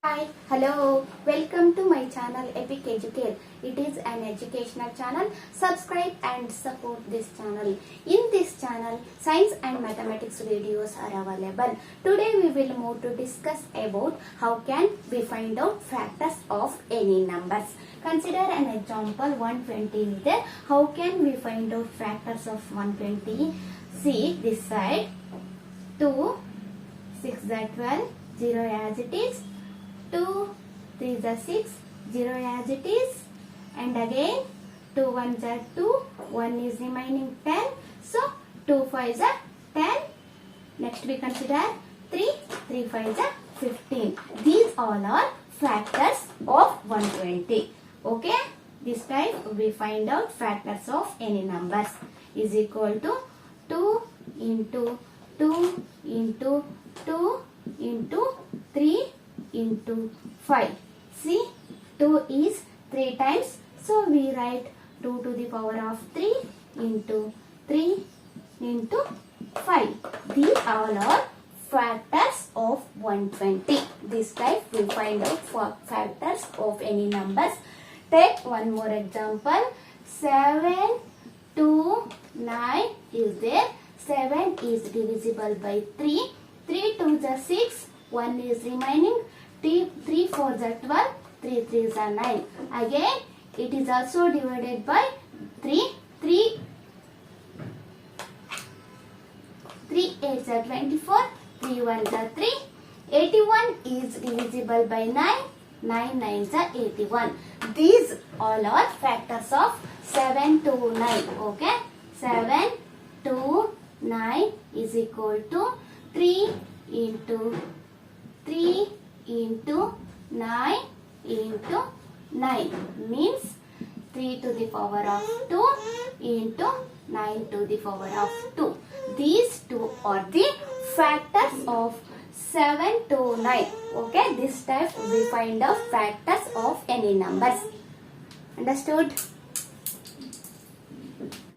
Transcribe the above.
Hi, hello, welcome to my channel Epic Educare. It is an educational channel. Subscribe and support this channel. In this channel, science and mathematics videos are available. Today we will move to discuss about how can we find out factors of any numbers. Consider an example 120 is there. How can we find out factors of 120? See this side 2, 6 is 12, 0 as it is. 2, 3 is 6, 0 as it is, and again 2 1s are 2, 1 is remaining 10, so 2 5s are 10. Next we consider 3, 3 5s are 15. These all are factors of 120. Okay, this time we find out factors of any numbers is equal to 2 into 2 into 2 into 3 into 5. See, 2 is 3 times. So, we write 2 to the power of 3 into 3 into 5. These all are factors of 120. This type we find out for factors of any numbers. Take one more example. 7, 2, 9 is there. 7 is divisible by 3. 3 2s are 6. 1 is remaining. 3 4s are 12. 3 3s are 9. Again, it is also divided by 3. 3 8s are 24. 3 1s are 3. 81 is divisible by 9. 9 9s are 81. These all are factors of 7 to 9. Okay. 7 to 9 is equal to 3 into 3 into 9 into 9 means 3 to the power of 2 into 9 to the power of 2. These two are the factors of 7 to 9. Okay, this type we find out factors of any numbers. Understood?